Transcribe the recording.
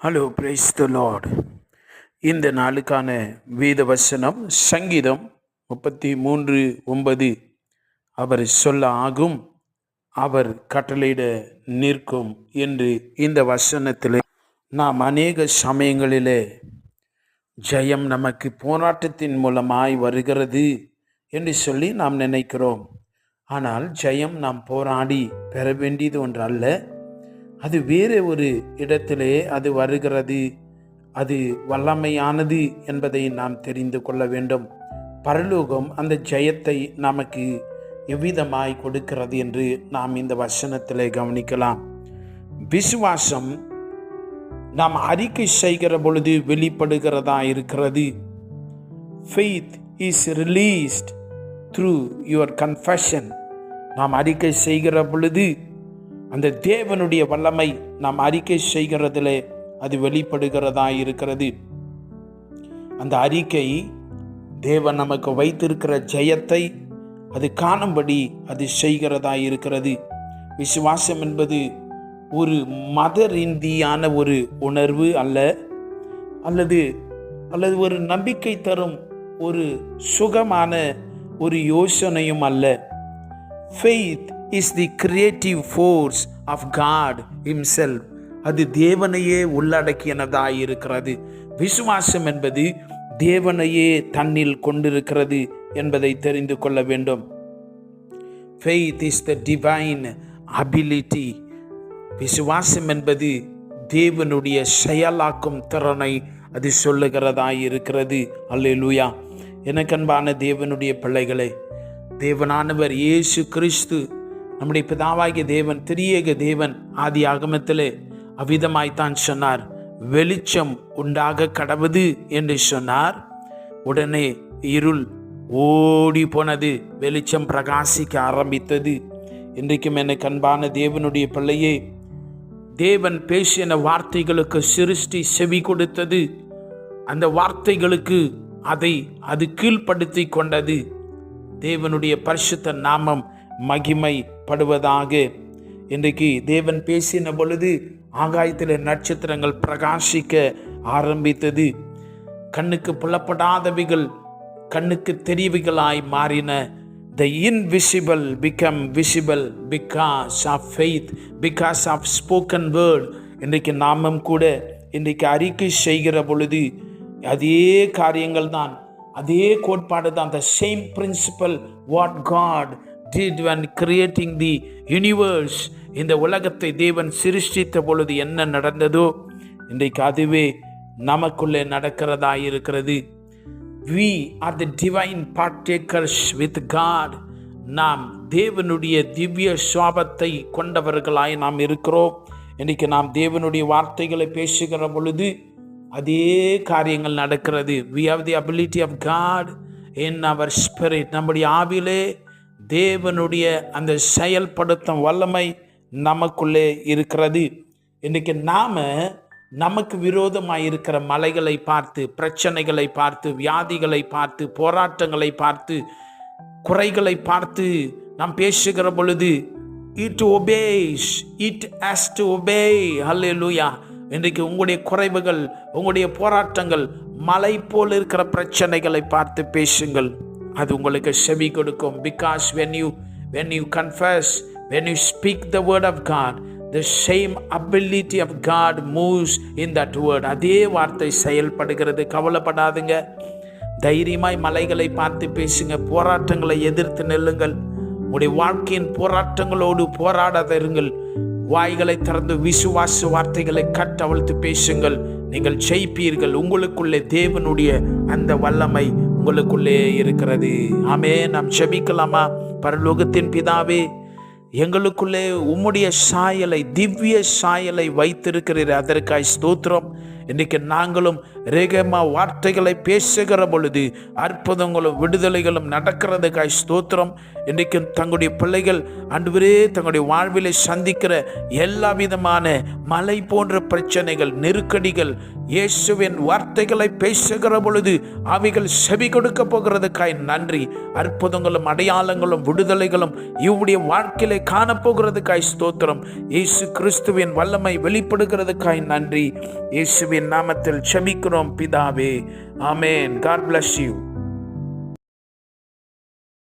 Hello, praise the Lord. இந்த நாளுக்கான வேத வசனம் சங்கீதம் 33:9. அவர் சொல்ல ஆகும், அவர் கட்டளையிட நிற்கும் என்று இந்த வசனத்தில் நாம் அநேக சமயங்களிலே ஜெயம் நமக்கு போராட்டத்தின் மூலமாய் வருகிறது என்று சொல்லி நாம் நினைக்கிறோம். ஆனால் ஜெயம் நாம் போராடி பெற வேண்டியது ஒன்று அல்ல. அது வேறு ஒரு இடத்திலே அது வருகிறது. அது வல்லமையானது என்பதை நாம் தெரிந்து கொள்ள வேண்டும். பரலோகம் அந்த ஜெயத்தை நமக்கு எவ்விதமாய் கொடுக்கிறது என்று நாம் இந்த வசனத்திலே கவனிக்கலாம். விசுவாசம் நாம் அறிக்கை செய்கிற பொழுது வெளிப்படுகிறதா இருக்கிறது. Faith is released through your confession. நாம் அறிக்கை செய்கிற பொழுது அந்த தேவனுடைய வல்லமை நாம் அறிக்கை செய்கிறதிலே அது வெளிப்படுகிறதா இருக்கிறது. அந்த அறிக்கை தேவன் நமக்கு வைத்திருக்கிற ஜெயத்தை அது காணும்படி அது செய்கிறதா இருக்கிறது. விசுவாசம் என்பது ஒரு மத ரீதியான ஒரு உணர்வு அல்லது ஒரு நம்பிக்கை தரும் ஒரு சுகமான ஒரு யோசனையும் அல்ல. Faith is the creative force of God himself. அது தேவனையே உள்ளடக்கியனதாய் இருக்கிறது. விசுவாசம் என்பது தேவனையே தன்னில் கொண்டிருக்கிறது என்பதை தெரிந்து கொள்ள வேண்டும். Faith is the divine ability. விசுவாசம் என்பது தேவனுடைய செயலாக்கும் திறனை அது சொல்லுகிறதாய் இருக்கிறது. அல்லேலூயா. எனக்கன்பான தேவனுடைய பிள்ளைகளே, தேவனானவர் இயேசு கிறிஸ்து நம்முடைய பிதாவாகிய தேவன், திரியேக தேவன் ஆதி ஆகமத்திலே அவ்விதமாய்த்தான் சொன்னார். வெளிச்சம் உண்டாக கடவுது என்று சொன்னார். உடனே இருள் ஓடி போனது, வெளிச்சம் பிரகாசிக்க ஆரம்பித்தது. இன்றைக்கும் எனக்கு அன்பான தேவனுடைய பிள்ளையே, தேவன் பேசின வார்த்தைகளுக்கு சிருஷ்டி செவி கொடுத்தது. அந்த வார்த்தைகளுக்கு அது கீழ்ப்படுத்தி கொண்டது. தேவனுடைய பரிசுத்த நாமம் மகிமைப்படுவதாக. இன்றைக்கு தேவன் பேசின பொழுது ஆகாயத்தில் நட்சத்திரங்கள் பிரகாசிக்க ஆரம்பித்தது. கண்ணுக்கு புலப்படாதவைகள் கண்ணுக்கு தெரியவைகளாய் மாறின. The invisible become visible because of faith, because of spoken word. இன்றைக்கு நாமும் கூட இன்றைக்கு அறிக்கை செய்கிற பொழுது அதே காரியங்கள் தான், அதே கோட்பாடு தான். The same principle what God did when creating the universe. இந்த உலகத்தை தேவன் சிருஷ்டித்த பொழுது என்ன நடந்ததோ இன்றைக்கு அதுவே நமக்குள்ளே நடக்கிறதா இருக்கிறது. We are the divine partakers with God. நாம் தேவனுடைய திவ்ய சுவாபத்தை கொண்டவர்களாய் நாம் இருக்கிறோம். இன்றைக்கு நாம் தேவனுடைய வார்த்தைகளை பேசுகிற பொழுது அதே காரியங்கள் நடக்கிறது. We have the ability of God in our spirit. நம்முடைய ஆவிலே தேவனுடைய அந்த செயல்படுத்தும் வல்லமை நமக்குள்ளே இருக்கிறது. இன்றைக்கு நமக்கு விரோதமாக இருக்கிற மலைகளை பார்த்து, பிரச்சனைகளை பார்த்து, வியாதிகளை பார்த்து, போராட்டங்களை பார்த்து, குறைகளை பார்த்து நாம் பேசுகிற பொழுது it obeys, it has to obey. ஹல்லேலூயா. இன்றைக்கு உங்களுடைய குறைவுகள், உங்களுடைய போராட்டங்கள், மலை போல் இருக்கிற பிரச்சனைகளை பார்த்து பேசுங்கள். அது உங்களுக்கு செவி கொடுக்கும். Because when you confess, when you speak the word of God, the same ability of God moves in that word. அதே வார்த்தை செயல்படுகிறது. கவலைப்படாதுங்க. தைரியமாய் மலைகளை பார்த்து பேசுங்க. போராட்டங்களை எதிர்த்து நெல்லுங்கள். உங்களுடைய வாழ்க்கையின் போராட்டங்களோடு போராடாத இருங்கள். வாய்களை திறந்து விசுவாச வார்த்தைகளை கட்டவிழ்த்து பேசுங்கள். நீங்கள் ஜெயிப்பீர்கள். உங்களுக்குள்ளே தேவனுடைய அந்த வல்லமை உங்களுக்குள்ளே இருக்கிறது. ஆமென். நாம் ஜெபிக்கலாமா? பரலோகத்தின் பிதாவே, எங்களுக்குள்ளே உம்முடைய சாயலை, திவ்ய சாயலை வைத்திருக்கிறீர். அதற்காய் ஸ்தோத்திரம். இன்றைக்கு நாங்களும் ரேகமா வார்த்தைகளை பேசுகிற பொழுது அற்புதங்களும் விடுதலைகளும் நடக்கிறதுக்காய் ஸ்தோத்திரம். இன்றைக்கும் தங்களுடைய பிள்ளைகள் ஆண்டவரே தங்களுடைய வாழ்விலை சந்திக்கிற எல்லா விதமான மலை போன்ற பிரச்சனைகள், நெருக்கடிகள், இயேசுவின் வார்த்தைகளை பேசுகிற பொழுது அவைகள் செவி கொடுக்க போகிறதுக்காய் நன்றி. அற்புதங்களும் அடையாளங்களும் விடுதலைகளும் இவருடைய வாழ்க்கையிலே காணப்போகிறதுக்காய் ஸ்தோத்திரம். இயேசு கிறிஸ்துவின் வல்லமை வெளிப்படுகிறதுக்காய் நன்றி. இயேசுவின் நாமத்தில் செபிக்கிறோம் பிதாவே, ஆமென். God bless you.